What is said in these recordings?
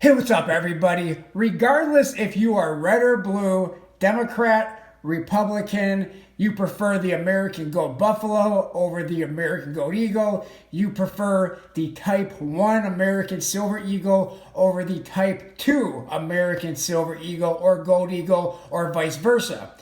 Hey, what's up, everybody? Regardless if you are red or blue, Democrat, Republican, you prefer the American Goat Buffalo over the American Goat Eagle, you prefer the Type 1 American Silver Eagle over the Type 2 American Silver Eagle or Gold Eagle, or vice versa.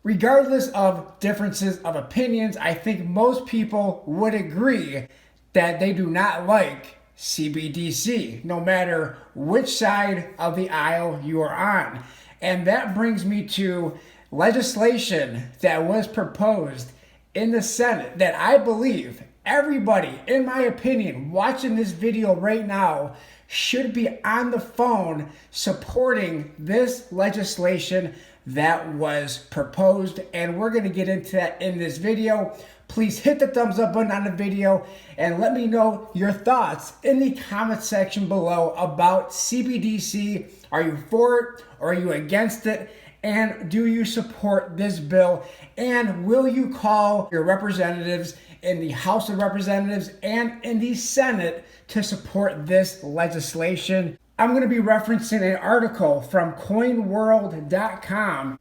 Regardless of differences of opinions, I think most people would agree that they do not like CBDC, no matter which side of the aisle you are on. And that brings me to legislation that was proposed in the Senate that I believe everybody, in my opinion, watching this video right now should be on the phone supporting this legislation that was proposed. And we're going to get into that in this video. Please hit the thumbs up button on the video and let me know your thoughts in the comment section below about CBDC. Are you for it or are you against it? And do you support this bill? And will you call your representatives in the House of Representatives and in the Senate to support this legislation? I'm going to be referencing an article from coinworld.com.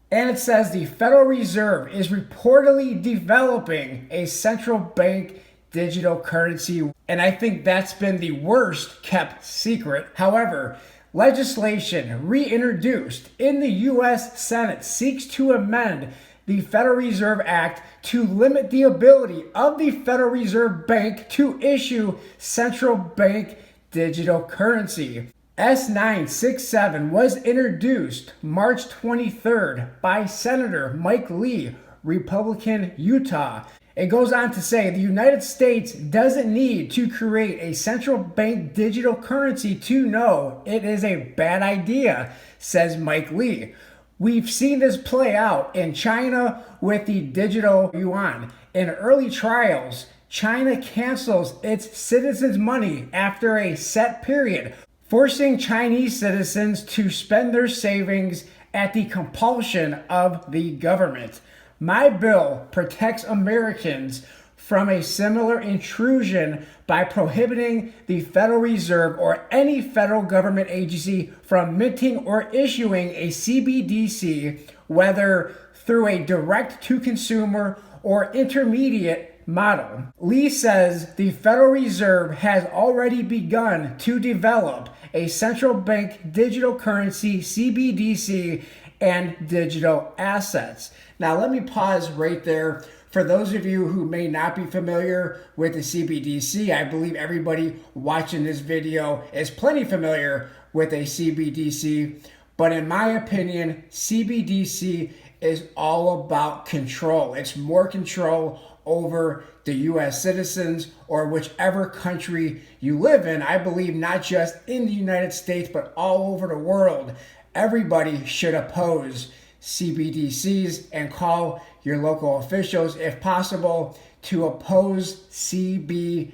And it says the Federal Reserve is reportedly developing a central bank digital currency. And I think that's been the worst kept secret. However, legislation reintroduced in the U.S. Senate seeks to amend the Federal Reserve Act to limit the ability of the Federal Reserve Bank to issue central bank digital currency. S967 was introduced March 23rd by Senator Mike Lee, Republican, Utah. It goes on to say the United States doesn't need to create a central bank digital currency to know it is a bad idea, says Mike Lee. We've seen this play out in China with the digital yuan. In early trials, China cancels its citizens' money after a set period, forcing Chinese citizens to spend their savings at the compulsion of the government. My bill protects Americans from a similar intrusion by prohibiting the Federal Reserve or any federal government agency from minting or issuing a CBDC, whether through a direct-to-consumer or intermediate model. Lee says the Federal Reserve has already begun to develop a central bank digital currency, CBDC, and digital assets. Now, let me pause right there. For those of you who may not be familiar with the CBDC, I believe everybody watching this video is plenty familiar with a CBDC. But in my opinion, CBDC is all about control. It's more control over the U.S. citizens or whichever country you live in. I believe not just in the United States, but all over the world. Everybody should oppose CBDCs and call your local officials, if possible, to oppose CBDCs.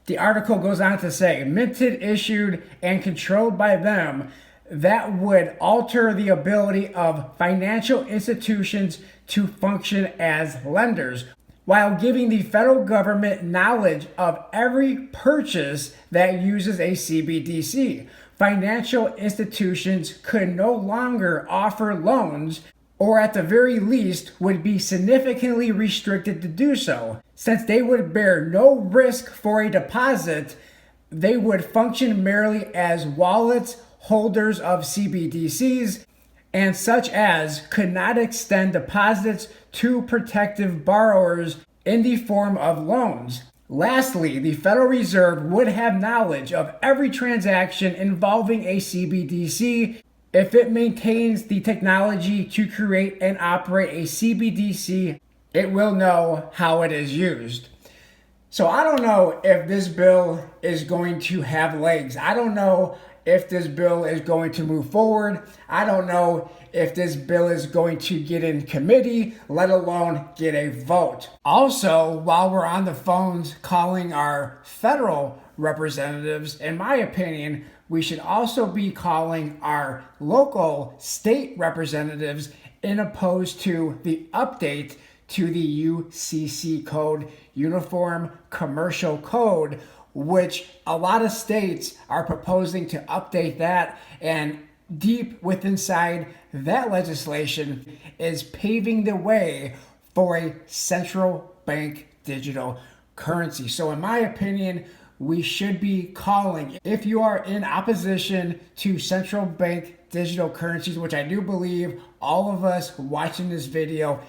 The article goes on to say, minted, issued, and controlled by them, that would alter the ability of financial institutions to function as lenders, while giving the federal government knowledge of every purchase that uses a CBDC. Financial institutions could no longer offer loans, or at the very least would be significantly restricted to do so. Since they would bear no risk for a deposit, they would function merely as wallets, holders of CBDCs, and such as could not extend deposits to prospective borrowers in the form of loans. Lastly, the Federal Reserve would have knowledge of every transaction involving a CBDC. If it maintains the technology to create and operate a CBDC, it will know how it is used. So I don't know if this bill is going to have legs. I don't know if this bill is going to move forward. I don't know if this bill is going to get in committee, let alone get a vote. Also, while we're on the phones calling our federal representatives, in my opinion, we should also be calling our local state representatives in opposed to the update to the UCC code, Uniform Commercial Code, which a lot of states are proposing to update that. And deep within inside that legislation is paving the way for a central bank digital currency. So in my opinion, we should be calling, if you are in opposition to central bank digital currencies, which I do believe all of us watching this video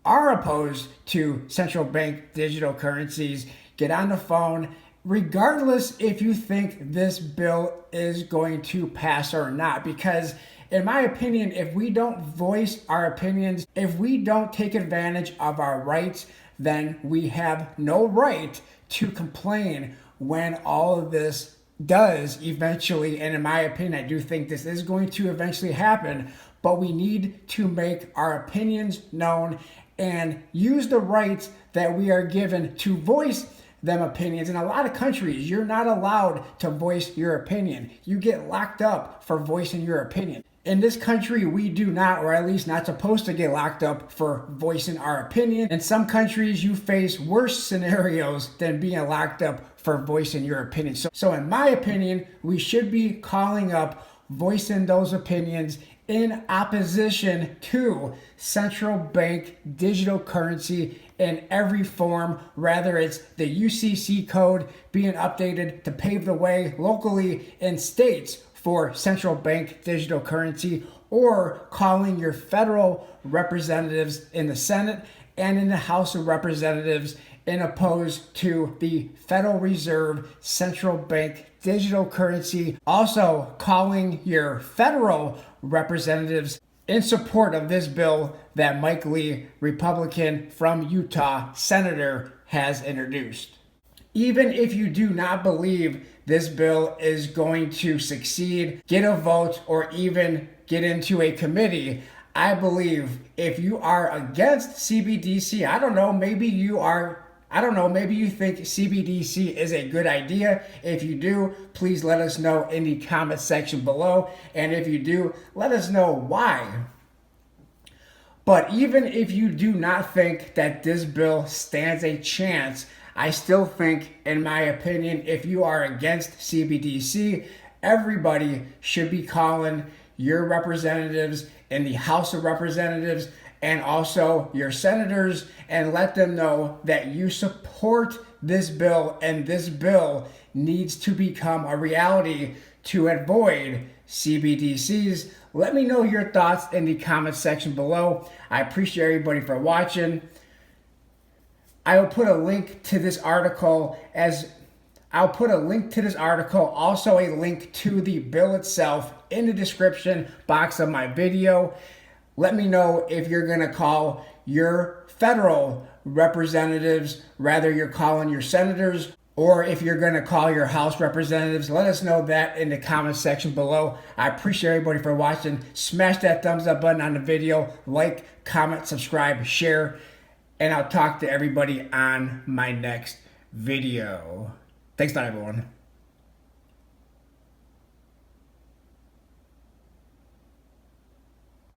are opposed to central bank digital currencies, get on the phone, regardless if you think this bill is going to pass or not. Because in my opinion, if we don't voice our opinions, if we don't take advantage of our rights, then we have no right to complain when all of this does eventually, and in my opinion, I do think this is going to eventually happen, but we need to make our opinions known and use the rights that we are given to voice them opinions. In a lot of countries, you're not allowed to voice your opinion. You get locked up for voicing your opinion. In this country, we do not, or at least not supposed to get locked up for voicing our opinion. In some countries, you face worse scenarios than being locked up for voicing your opinion. So in my opinion, we should be calling up, voicing those opinions in opposition to central bank digital currency in every form, whether it's the UCC code being updated to pave the way locally in states for central bank digital currency, or calling your federal representatives in the Senate and in the House of Representatives in opposed to the Federal Reserve central bank digital currency. Also calling your federal representatives in support of this bill that Mike Lee, Republican from Utah, senator, has introduced. Even if you do not believe this bill is going to succeed, get a vote, or even get into a committee, I believe if you are against CBDC, maybe you think CBDC is a good idea. If you do, please let us know in the comment section below. And if you do, let us know why. But even if you do not think that this bill stands a chance, I still think, in my opinion, if you are against CBDC, everybody should be calling your representatives in the House of Representatives and also your senators and let them know that you support this bill, and this bill needs to become a reality to avoid CBDCs. Let me know your thoughts in the comment section below. I appreciate everybody for watching. I will put a link to this article also a link to the bill itself in the description box of my video. Let me know if you're going to call your federal representatives, rather you're calling your senators, or if you're going to call your House representatives. Let us know that in the comment section below. I appreciate everybody for watching. Smash that thumbs up button on the video, like, comment, subscribe, share, and I'll talk to everybody on my next video. Thanks a lot, everyone.